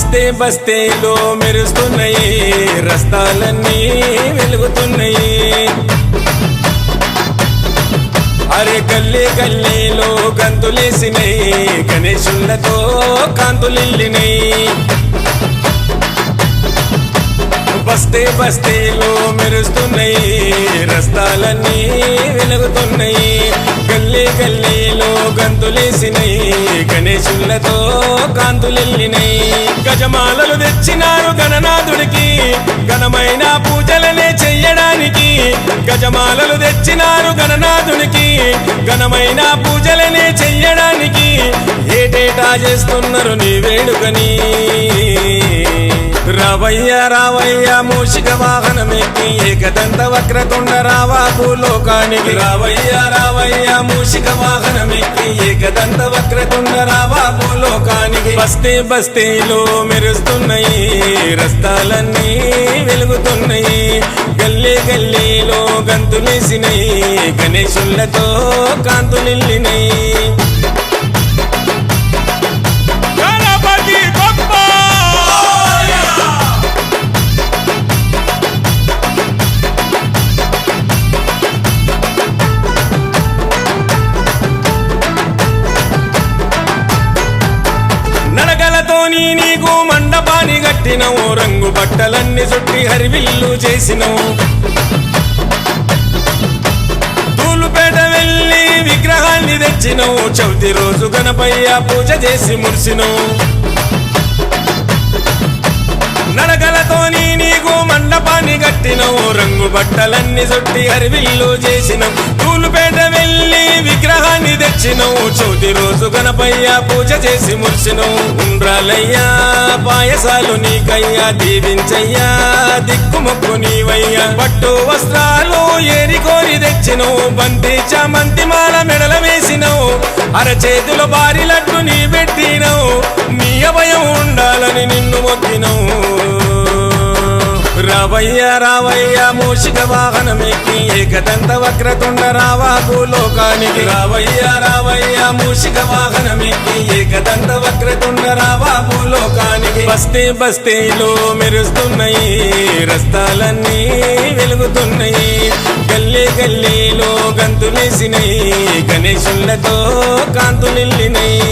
బస్తే బస్తేలో మెరుస్తున్నాయి, రస్తాలన్నీ వెలుగుతున్నాయి. అరే గల్లీ గల్లీలో గంతులేసినాయి, గణేశులతో కాంతులిల్లినాయి. బస్తే బస్తేలో మెరుస్తున్నాయి, రస్తాలన్నీ వెలుగుతున్నాయి. గల్లీ గల్లీలో గంతులేసినాయి, గణేశులతో కాంతులెల్లినాయి. గజమాలలు తెచ్చినారు గణనాథుడికి, ఘనమైన పూజలనే చెయ్యడానికి. గజమాలలు తెచ్చినారు గణనాథునికి, ఘనమైన పూజలనే చెయ్యడానికి. ఏటేటా చేస్తున్నారు నీ వేడుకని. రావయ్య రావయ్య మూషిక వాహనమెక్కి, ఏకదంత వక్రతుండ రావా భూలోకానికి. రావయ్య రావయ్య మూషిక వాహనమెక్కి, ఏకదంత వక్రతుండ రావా భూలోకానికి. బస్తే బస్తేలో మెరుస్తున్నాయి, రస్తాలన్నీ వెలుగుతున్నాయి. గల్లీ గల్లీలో గంతులేసినాయి, గణేశులతో కాంతులిల్లినాయి. నీకు మండపాన్ని కట్టినవు, రంగు బట్టలన్నీ చుట్టి హరివిల్లు చేసినవు. తూలుపేట వెళ్ళి విగ్రహాన్ని తెచ్చినవు, చవితి రోజు గణపయ్య పూజ చేసి మురిసినవు. నడకలతోని నీకు మండపాన్ని కట్టినవు, రంగు బట్టలన్నీ చుట్టి హరివిల్లు చేసినవు. తూలుపేట వెళ్ళి విగ్రహాన్ని తెచ్చినవు, చవితి రోజు గణపయ్య పూజ చేసి మురిసినవు. ఉండ్రాలయ్యా పాయసాలు నీకయ్యా, దీవించయ్యా దిక్కుమొక్కు నీవయ్యా. పట్టు వస్త్రాలు ఏరి కోరి తెచ్చినవు, బంతి చామంతి మాల మెడల వేసినవు. అరచేతిలో భారీ లడ్డు నీ పెట్టినవు, నీ అభయం ఉండాలని నిన్ను మొక్కినవు. రావయ్య రావయ్య మూషిక వాహనమెక్కి, ఏకదంత వక్రతుండ రావా భూలోకానికి. రావయ్య రావయ్య మూషిక వాహనమెక్కి, ఏకదంత వక్రతుండ రావా భూలోకానికి. బస్తే బస్తేలో మెరుస్తున్నాయి, రస్తాలన్నీ వెలుగుతున్నాయి. గల్లీ గల్లీలో గంతులేసినాయి, గణేశులతో కాంతులిల్లినాయి.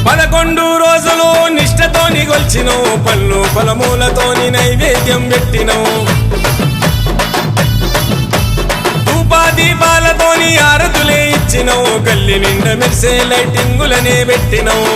పదకొండు రోజులు నిష్ఠతోని గొల్చినవు, పళ్ళు ఫలమూలతోని నైవేద్యం పెట్టినవు. ధూపాదీపాలతోని ఆరతులే ఇచ్చినవు, గల్లి నిండా మెరిసే లైటింగులనే పెట్టినవు.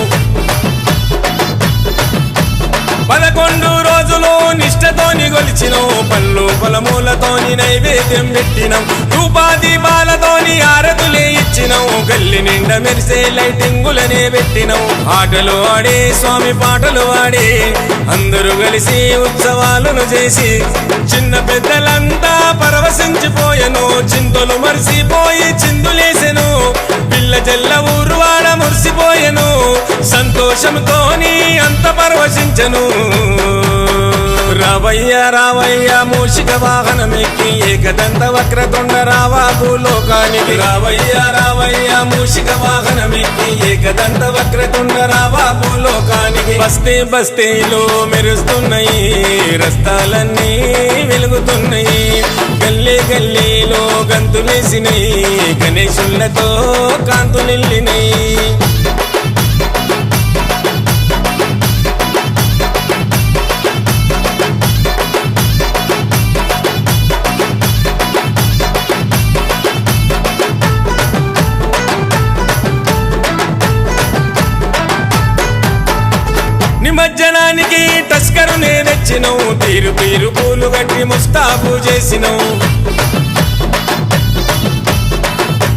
11 రోజులు నిష్ఠతోని గొలిచినవు, పళ్ళు ఫలమూలతోని నైవేద్యం పెట్టినం. ధూపాదీపాలతోని ఆరతులే ఇచ్చినవు, గల్లి నిండా మెరిసే లైటింగులనే పెట్టినవు. ఆటలు ఆడే స్వామి పాటలు ఆడే అందరూ కలిసి ఉత్సవాలను చేసి, చిన్న పెద్దలంతా పరవశించిపోయెను. చింతలు మరిసిపోయి చిందులేసెను, పిల్ల జల్ల ఊరువాడ మురిసిపోయెను. సంతోషంతోని అంత పరవశించెను. రావయ్య రావయ్య మూషిక వాహనమెక్కి, ఏకదంత వక్రతుండ రావా భూలోకానికి. రావయ్య రావయ్య మూషిక వాహనమెక్కి, ఏకదంత వక్రతుండ రావా భూలోకానికి. బస్తే బస్తేలో మెరుస్తున్నాయి, రస్తాలన్నీ వెలుగుతున్నాయి. గల్లీ గల్లీలో గంతులేసినాయి, గణేశులతో కాంతులిల్లినాయి. నిమజ్జనానికి టస్కరునే తెచ్చినవు, తీరు తీరు పూలు గట్టి ముస్తాబు చేసినవు.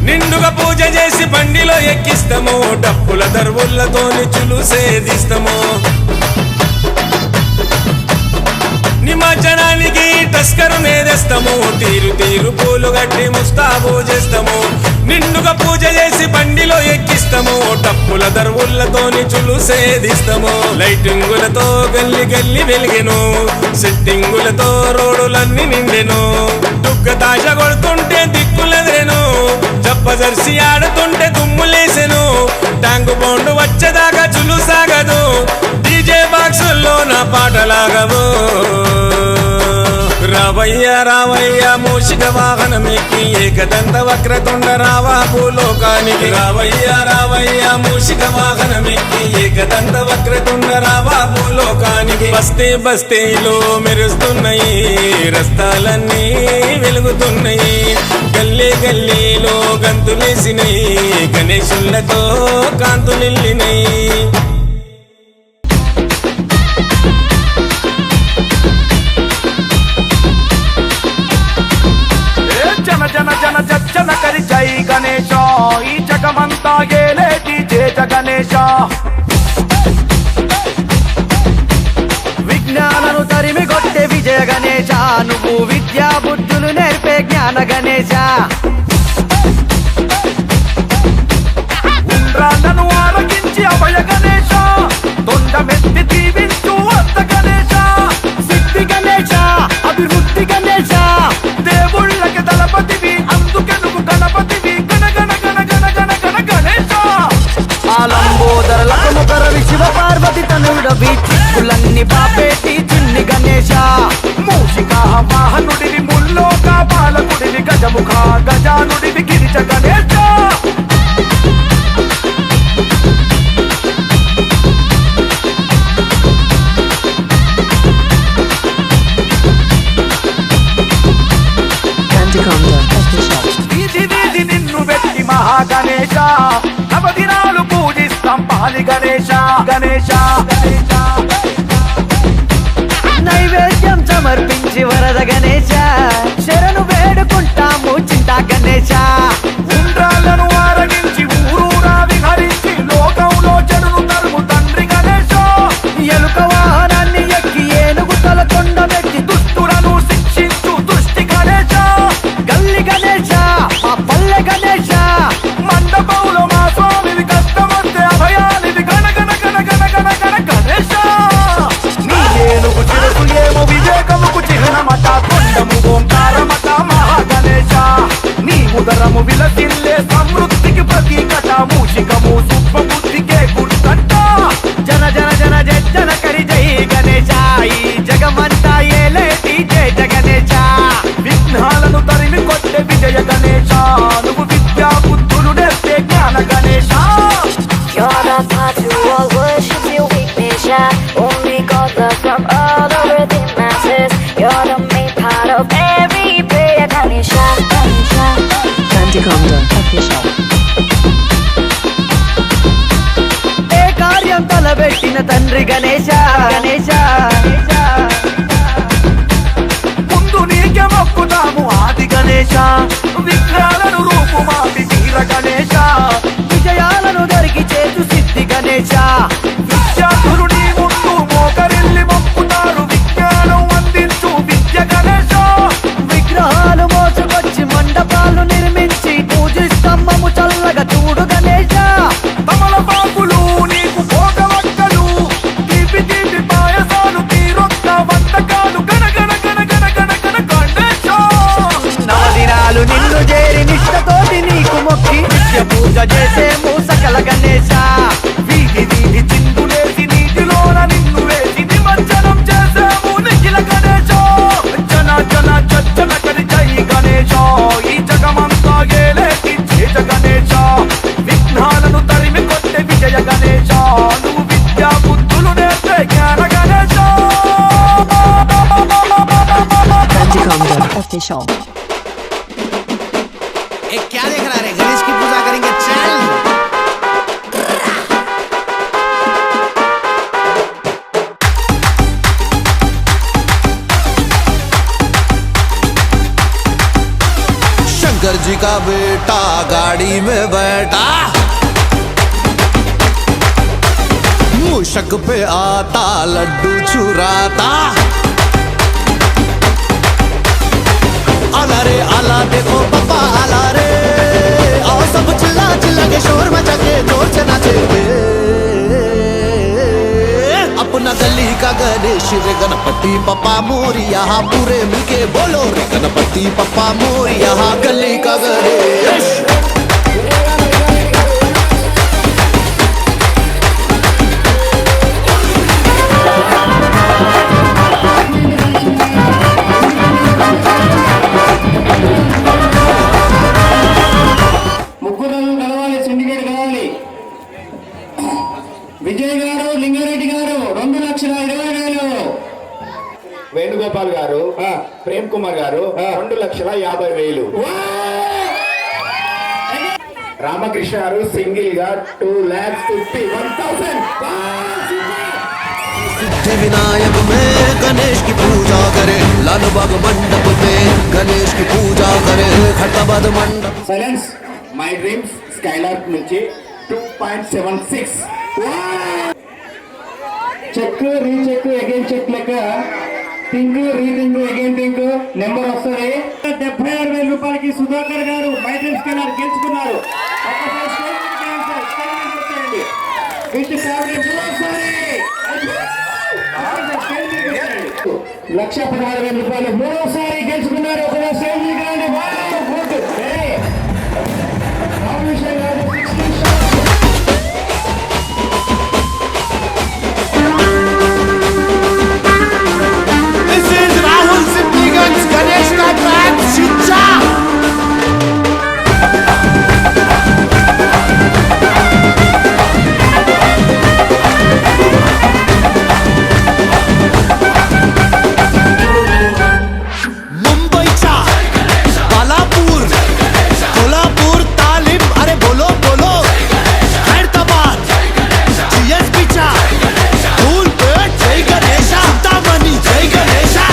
నిండుగా పూజ చేసి బండిలో ఎక్కిస్తాము, డప్పుల దర్వులతోని చులుసేదిస్తాము. నిమజ్జనానికి తస్కరునే తెస్తాము తీరు తీరు పూలు గట్టి ముస్తాబు చేస్తాము నిండుగా పూజ చేసి బండిలో ఎక్కిస్తాము టప్పుల దర్వులతోని చులుసేదిస్తాము లైటింగులతో గల్లి గల్లి వెలిగెను సెట్టింగులతో రోడ్డులన్నీ నిండెను దుగ్గ తాజ కొడుతుంటే దిక్కులెదరెను జప్ప జర్సి ఆడుతుంటే దుమ్ములేసెను ట్యాంకు బౌండు వచ్చేదాకా చులు సాగదు డీజే బాక్సుల్లో నా పాటలాగవు రావయ్య రావయ్య మూషిక వాహనమెక్కి ఏకదంత వక్రతుండ రావా భూలోకానికి రావయ్య రావయ్య మూషిక వాహనమెక్కి ఏకదంత వక్రతుండ రావా భూలోకానికి బస్తే బస్తీలో మెరుస్తున్నాయి రస్తాలన్నీ వెలుగుతున్నాయి గల్లీ గల్లీలో గంతులేసినాయి గణేశులతో కాంతులిల్లినాయి జన జన జన కరి జై గణేశ ఈ జగమంతా గేలేటి జేజ గణేశ విజ్ఞానను తరిమి కొట్టే విజయ గణేశ నువ్వు విద్యా బుద్ధులు నేర్పే జ్ఞాన గణేశ ఉండ్రాళ్ళను ఆరగించి అభయ గణేశ తొండమెత్తి దీవించు అత్త గణేశ సిద్ధి గణేశ అభివృద్ధి గణేశ దేవుళ్ళకి దళపతివి అందుకే నువ్వు గణపతివి గణ గణ గణ గణ గణ గణ గణేశ ఆలంబోదరలకు ముఖరవి శివ పార్వతి తనుడవి చిక్కులన్నీ పాపేటి చిన్ని గణేశ మూషిక వాహనుడివి ముల్లోక బాలకుడివి గజముఖ గజానుడివి గిరిజ గణేశ వీధి వీధి నిన్ను వెట్టి మహాగణేశ నవదినాలు పూజిస్తాం పాలి గణేశ గణేశ గణేశ నైవేద్యం సమర్పించి వరద గణేశ శరణు వేడుకుంటాము చింతా గణేశ ఉండ్రాళ్ళను ఆరగించి ఊరూరా విహరించి లోకంలో జనులు తరుము తండ్రి గణేశ ఎలుక వాహనాన్ని ఎక్కి ఏనుగు తల కొండమెక్కి దుష్టులను శిక్షించు దుష్టి గణేశ గల్లి గణేశ మా పల్లె గణేశ మండపంలో మా స్వామివి కష్టమొస్తే అభయానివి గణ గణ గణ గణ గణ గణ గణేశ నీ ఏనుగు చిరుసు ఏమో వివేకముకు చిహ్నమట కొండము ఓంకారమట మహాగణేశ నీ ఉదరము విలసిల్లే సమృద్ధికి ప్రతీకట మూషికము సూక్ష్మబుద్ధికే గుర్తంట జన జన జన జన కరి జై గణేశ ఈ జగమంతా ఏలేటి జయ గణేశ విఘ్నాలను తరిమి కొట్టే విజయ గణేశ నువ్వు విద్యా బుద్ధులు నేర్పే జ్ఞాన Ganesha You're the part to all worship you, Vignesha. Only God love from all the worthy masses. You're the main part of every prayer, Ganesha, Ganesha. Canticonda official. ఏ కార్యం తలబెట్టిన తండ్రి గణేశ గణేశ ముందు నీకే మొక్కుతాము ఆది గణేశ విఘ్నాలను రూపుమాపి వీర గణేశ విజయాలను దొరికి చేతు సిద్ధి గణేశ విద్యార్థులు నీ ముందు మోకరిల్లి మొక్కుతారు విజ్ఞానం అందించు విద్య గణేశ విగ్రహాలు మోసుకొచ్చి మండపాలు నిర్మించి పూజిస్తమ్మము చల్లగా చూడు గణేశ తమలపాకులు నీకు భోగవక్కలు తీపి తీపి పాయసాలు తీరొక్క వంటకాలు గణ గణ గణ గణ గణ గణ గణేశ నవదినాలు నిన్ను చేరి నిష్టతోటి నీకు మొక్కి నిత్య పూజ చేసేము సకల గణేశ వీధి వీధి చిందులేసి నీటిలోన నిన్ను వేసి నిమజ్జనం చేసేము నిఖిల గణేశ జన జన జన కరి జై గణేశ ఈ జగమంతా గేలేటి జేజ గణేశ విఘ్నాలను తరిమి కొట్టే విజయ గణేశ నువ్వు విద్యా బుద్ధులు నేర్పే జ్ఞాన గణేశ Canticonda official. क्या देख रहा है गणेश की पूजा करेंगे चल शंकर जी का बेटा गाड़ी में बैठा मूषक पे आता लड्डू चुराता अरे आला देखो पप्पा आला रे, आओ सब चिल्ला चिल्ला के शोर मचा के जोर से नाचेंगे। अपना गली का गणेश रे गणपति पप्पा मोरिया, पूरे मिलके बोलो रे गणपति पप्पा मोरिया, गली का गणेश। ముగ్గురు కలవాలి, సిండికేట్ కలవాలి. విజయ్ గారు, లింగారెడ్డి గారు 2,20,000. వేణుగోపాల్ గారు, ప్రేమ్ కుమార్ గారు 2,50,000. రామకృష్ణ గారు సింగిల్ గా 2,51,000. सिद्धि विनायक में गणेश की पूजा करे, लालबाग मंडप में गणेश की पूजा करे, खटाबाद मंडप। సైలెన్స్. మై డ్రీమ్స్ స్కైలార్క్ నుంచి 2.76. చెక్ రీచెక్ అగైన్ చెక్ లెక్క think rethink again think number వస్తుంది. 76,000 రూపాయలకి సుధాకర్ గారు మై డ్రీమ్స్ స్కైలార్క్ గెలుచుకున్నారు. ఒక్కసారి స్టేజ్ మీదకి రండి సార్, స్టేజ్ మీదకి వచ్చేయండి. విత్ ఫ్యామిలీ మూడోసారి 1,16,000 రూపాయలు మూడోసారి గెలుచుకున్నారు. ఒకసారి స్టేజ్ మీదకి రండి. గుడ్. రామకృష్ణ గారు 16 shots. This is Rahul Sippigans Ganesh का ट्रैक शिक्षा। मुंबईचा बालापूर, कोल्हापूर, तालीम, अरे बोलो बोलो, हैदराबाद, जीएसबीचा, धूलपेट, जय गणेशा, सीतामणी, जय गणेशा।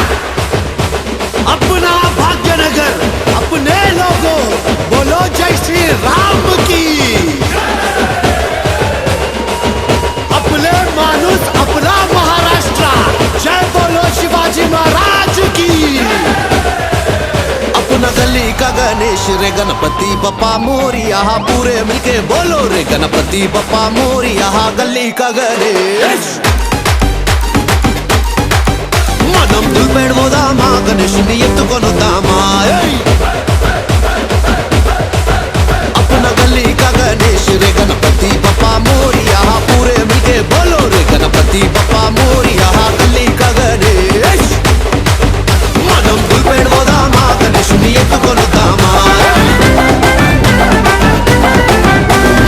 अपना भाग्यनगर, अपने लोगों, बोलो जय श्री राम की। अपने मानुस, अपना महाराष्ट्र, जय बोलो शिवाजी महाराज की। अपना गली का गणेश रे गणपति बप्पा मोरिया, पूरे मिलके बोलो रे गणपति बप्पा मोरिया, गली का गणेश। మనం దుల్పెడబోదామా గణేశుని ఎత్తుకొనుదామా, अपना गली का गणेश रे गणपति बप्पा मोरिया, पूरे मिलके बोलो रे गणपति बप्पा मोरिया, गली का गणेश। మనం దుల్పెడబోదామా గణేశుని ఎత్తుకొనుదామా,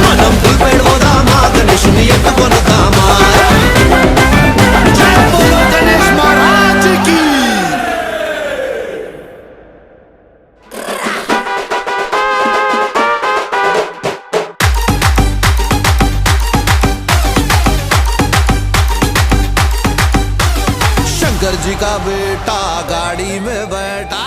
మనం దుల్పెడబోదామా గణేశుని ఎత్తుకొనుదామా, జై బోలో గణేష్ महाराज की। शंकर जी का बेटा गाड़ी में बैठा,